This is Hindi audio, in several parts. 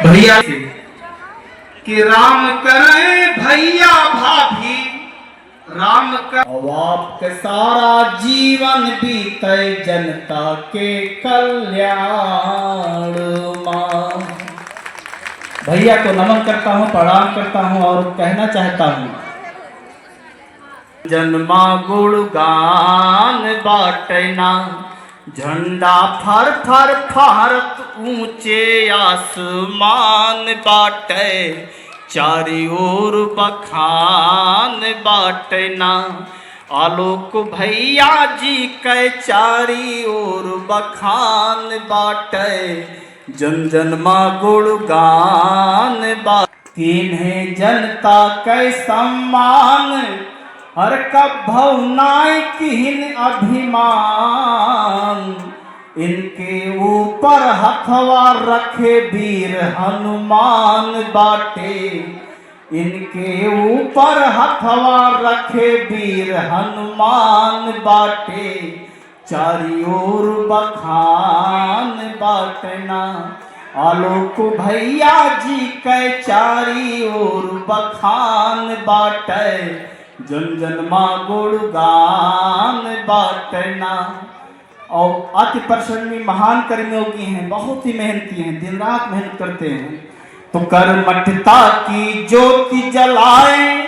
भैया कि राम करे भैया भाभी राम कर। अब आपके सारा जीवन बीते जनता के कल्याण मां। भैया को नमन करता हूँ, प्रणाम करता हूँ और कहना चाहता हूँ, जन्मा गुणगान बाटना झंडा फर फर फहरत ऊंचे आसमान बाटे, चारी ओर बखान बाटना। आलोक भैया जी के चारी ओर बखान बाटे, जन जन मां गुणगान बाट। किन्हें जनता के सम्मान हर कभव नाय किहिन अभिमान, इनके ऊपर हथवा रखे वीर हनुमान बाटे, इनके ऊपर हथवा रखे वीर हनुमान बाटे, चारी ओर बखान बाटना। आलोक भैया जी के चारी ओर बखान बाटे, जन जन मां गुणगान बाटना। और अति परिश्रमी महान कर्मयोगी हैं, बहुत ही मेहनती हैं, दिन रात मेहनत करते हैं। तो कर्मठता की ज्योति जलाए,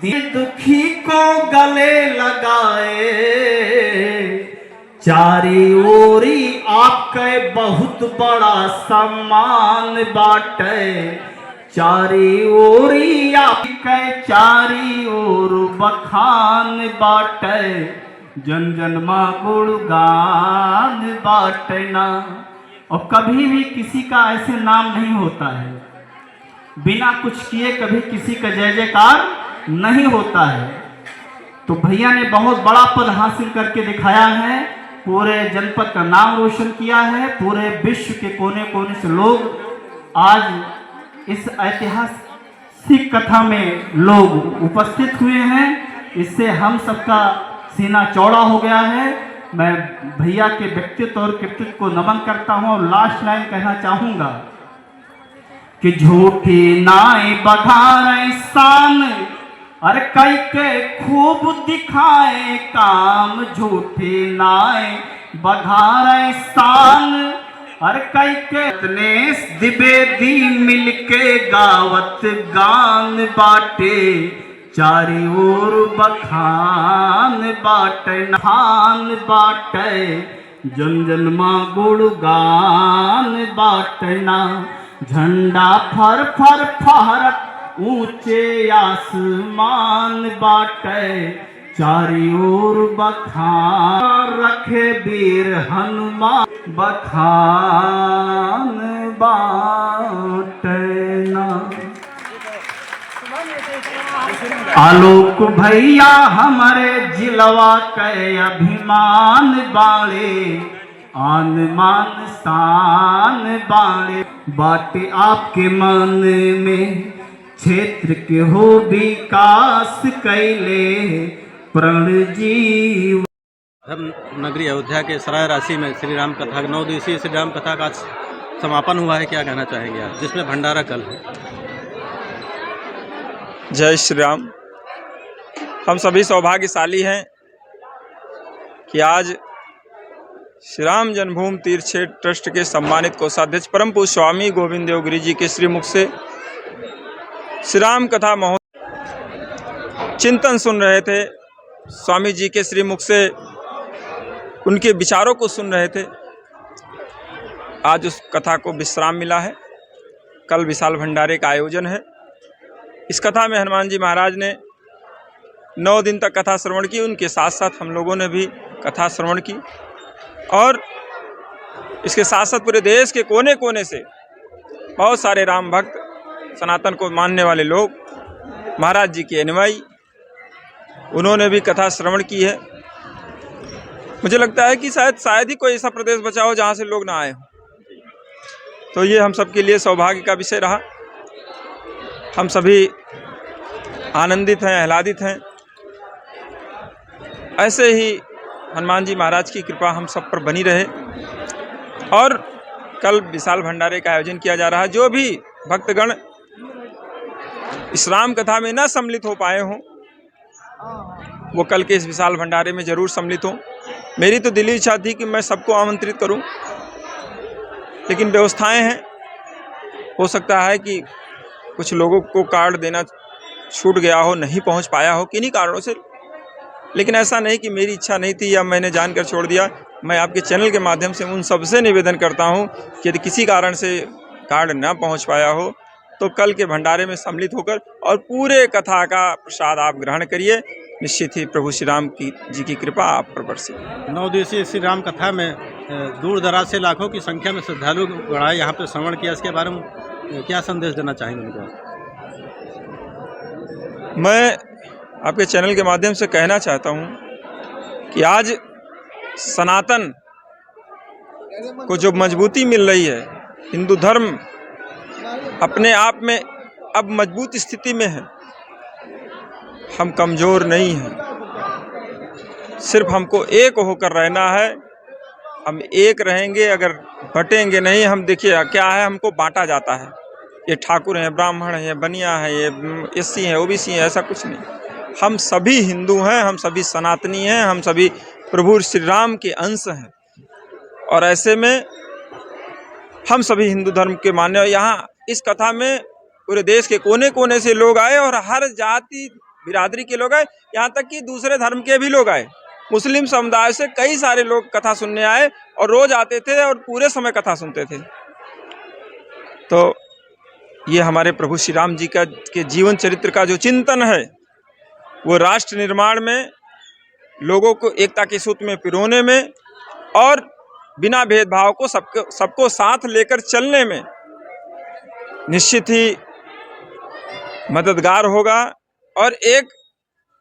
दिल दुखी को गले लगाए, चारी ओरी आपके बहुत बड़ा सम्मान बाटे, चारी ओरी आपके चारी ओर बखान बाटे, जन जन मां गुणगान बाटना। और कभी भी किसी का ऐसे नाम नहीं होता है, बिना कुछ किए कभी किसी का जय जयकार नहीं होता है। तो भैया ने बहुत बड़ा पद हासिल करके दिखाया है, पूरे जनपद का नाम रोशन किया है, पूरे विश्व के कोने कोने से लोग आज इस ऐतिहासिक कथा में लोग उपस्थित हुए हैं। इससे हम सबका सीना चौड़ा हो गया है। मैं भैया के व्यक्तित्व और कृतित्व को नमन करता हूं और लास्ट लाइन कहना चाहूंगा कि झूठी नाई बघारे शान, अरे कई के खूब दिखाए काम, झूठी नाई बघारे शान, अरे कई के इतने द्विवेदी मिलके गावत गान बाटे, चारी ओर बखान बाटन बाटे, जन जन मां गुणगान बाटना। झंडा फर फर फहरत ऊंचे आसमान बाटे, चारी ओर बखान रखे वीर हनुमान, बखान बाटना। आलोक भैया हमारे जिलवा के अभिमान बाड़े, आन मान शान बाड़े, बाटे आपके मन में क्षेत्र के हो विकास कैले प्रण जीव। धर्म नगरी अयोध्या के सराय राशि में श्री राम कथा 9 दिवसीय श्री राम कथा का समापन हुआ है। क्या कहना चाहेंगे आप, जिसमें भंडारा कल है? जय श्री राम। हम सभी सौभाग्यशाली हैं कि आज श्री राम जन्मभूमि तीर्थ क्षेत्र ट्रस्ट के सम्मानित कोषाध्यक्ष परम पूज्य स्वामी गोविंद देव गिरि जी के श्रीमुख से श्री राम कथा महोत्सव चिंतन सुन रहे थे। स्वामी जी के श्रीमुख से उनके विचारों को सुन रहे थे। आज उस कथा को विश्राम मिला है। कल विशाल भंडारे का आयोजन है। इस कथा में हनुमान जी महाराज ने 9 दिन तक कथा श्रवण की। उनके साथ साथ हम लोगों ने भी कथा श्रवण की और इसके साथ साथ पूरे देश के कोने कोने से बहुत सारे राम भक्त, सनातन को मानने वाले लोग, महाराज जी के अनुयायी, उन्होंने भी कथा श्रवण की है। मुझे लगता है कि शायद ही कोई ऐसा प्रदेश बचा हो जहाँ से लोग ना आए हो। तो ये हम सब के लिए सौभाग्य का विषय रहा। हम सभी आनंदित हैं, आह्लादित हैं। ऐसे ही हनुमान जी महाराज की कृपा हम सब पर बनी रहे और कल विशाल भंडारे का आयोजन किया जा रहा है। जो भी भक्तगण इस राम कथा में न सम्मिलित हो पाए हों वो कल के इस विशाल भंडारे में जरूर सम्मिलित हों। मेरी तो दिली इच्छा थी कि मैं सबको आमंत्रित करूं, लेकिन व्यवस्थाएं हैं। हो सकता है कि कुछ लोगों को कार्ड देना छूट गया हो, नहीं पहुंच पाया हो किन्हीं कारणों से, लेकिन ऐसा नहीं कि मेरी इच्छा नहीं थी या मैंने जानकर छोड़ दिया। मैं आपके चैनल के माध्यम से उन सबसे निवेदन करता हूं कि यदि किसी कारण से कार्ड न पहुंच पाया हो तो कल के भंडारे में सम्मिलित होकर और पूरे कथा का प्रसाद आप ग्रहण करिए। निश्चित ही प्रभु श्री राम जी की कृपा आप पर बरसे। 9 दिवसीय श्री राम कथा में दूर दराज से लाखों की संख्या में श्रद्धालु गण यहाँ पे श्रवण किया। इसके बारे में क्या संदेश देना चाहेंगे उनको? मैं आपके चैनल के माध्यम से कहना चाहता हूँ कि आज सनातन को जो मजबूती मिल रही है, हिंदू धर्म अपने आप में अब मजबूत स्थिति में है। हम कमज़ोर नहीं हैं, सिर्फ हमको एक होकर रहना है। हम एक रहेंगे, अगर बटेंगे नहीं। हम देखिए क्या है, हमको बांटा जाता है, ये ठाकुर हैं, ब्राह्मण हैं, बनिया हैं, ये एससी हैं, ओबीसी हैं, ऐसा कुछ नहीं। हम सभी हिंदू हैं, हम सभी सनातनी हैं, हम सभी प्रभु श्री राम के अंश हैं। और ऐसे में हम सभी हिंदू धर्म के मानने, यहाँ इस कथा में पूरे देश के कोने कोने से लोग आए और हर जाति बिरादरी के लोग आए, यहाँ तक कि दूसरे धर्म के भी लोग आए। मुस्लिम समुदाय से कई सारे लोग कथा सुनने आए और रोज आते थे और पूरे समय कथा सुनते थे। तो ये हमारे प्रभु श्री राम जी के जीवन चरित्र का जो चिंतन है वो राष्ट्र निर्माण में, लोगों को एकता के सूत्र में पिरोने में और बिना भेदभाव को सबको साथ लेकर चलने में निश्चित ही मददगार होगा और एक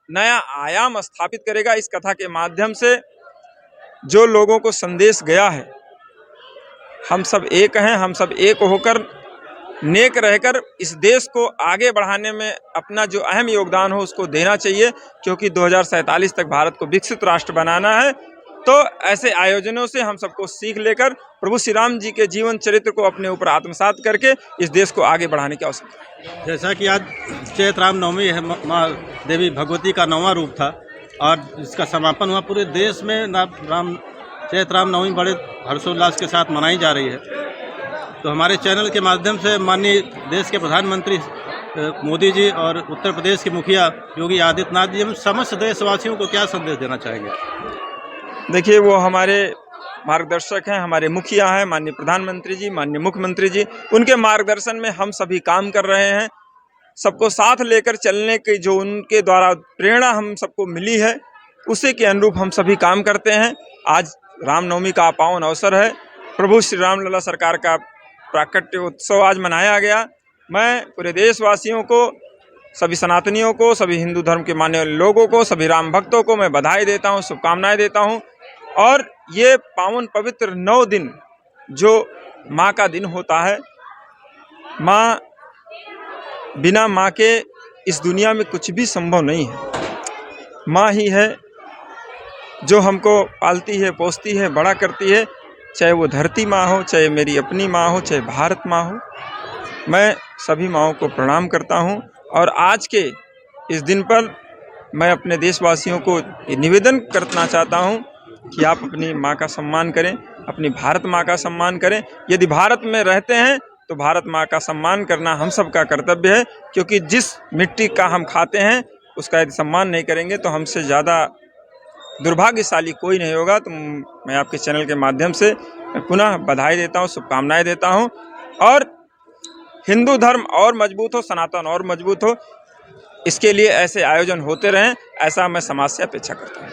नया आयाम स्थापित करेगा। इस कथा के माध्यम से जो लोगों को संदेश गया है, हम सब एक हैं, हम सब एक होकर नेक रहकर इस देश को आगे बढ़ाने में अपना जो अहम योगदान हो उसको देना चाहिए, क्योंकि 2047 तक भारत को विकसित राष्ट्र बनाना है। तो ऐसे आयोजनों से हम सबको सीख लेकर प्रभु श्री राम जी के जीवन चरित्र को अपने ऊपर आत्मसात करके इस देश को आगे बढ़ाने की आवश्यकता है। जैसा कि आज चैत्र रामनवमी है, माँ देवी भगवती का 9वां रूप था और इसका समापन हुआ। पूरे देश में चैत्र रामनवमी बड़े हर्षोल्लास के साथ मनाई जा रही है। तो हमारे चैनल के माध्यम से माननीय देश के प्रधानमंत्री मोदी जी और उत्तर प्रदेश के मुखिया योगी आदित्यनाथ जी, हम समस्त देशवासियों को क्या संदेश देना चाहेंगे? देखिए, वो हमारे मार्गदर्शक हैं, हमारे मुखिया हैं, माननीय प्रधानमंत्री जी, माननीय मुख्यमंत्री जी। उनके मार्गदर्शन में हम सभी काम कर रहे हैं। सबको साथ लेकर चलने की जो उनके द्वारा प्रेरणा हम सबको मिली है, उसी के अनुरूप हम सभी काम करते हैं। आज रामनवमी का पावन अवसर है, प्रभु श्री राम लला सरकार का प्राकट्य उत्सव आज मनाया गया। मैं पूरे देशवासियों को, सभी सनातनियों को, सभी हिंदू धर्म के मानने वाले लोगों को, सभी राम भक्तों को मैं बधाई देता हूँ, शुभकामनाएं देता हूँ। और ये पावन पवित्र 9 दिन जो माँ का दिन होता है, माँ, बिना माँ के इस दुनिया में कुछ भी संभव नहीं है। माँ ही है जो हमको पालती है, पोसती है, बड़ा करती है, चाहे वो धरती माँ हो, चाहे मेरी अपनी माँ हो, चाहे भारत माँ हो। मैं सभी माँओं को प्रणाम करता हूँ और आज के इस दिन पर मैं अपने देशवासियों को निवेदन करना चाहता हूँ कि आप अपनी माँ का सम्मान करें, अपनी भारत माँ का सम्मान करें। यदि भारत में रहते हैं तो भारत माँ का सम्मान करना हम सब का कर्तव्य है, क्योंकि जिस मिट्टी का हम खाते हैं उसका यदि सम्मान नहीं करेंगे तो हमसे ज़्यादा दुर्भाग्यशाली कोई नहीं होगा। तो मैं आपके चैनल के माध्यम से पुनः बधाई देता हूँ, शुभकामनाएं देता हूँ और हिंदू धर्म और मजबूत हो, सनातन और मजबूत हो, इसके लिए ऐसे आयोजन होते रहें, ऐसा मैं समाज से अपेक्षा करता हूँ।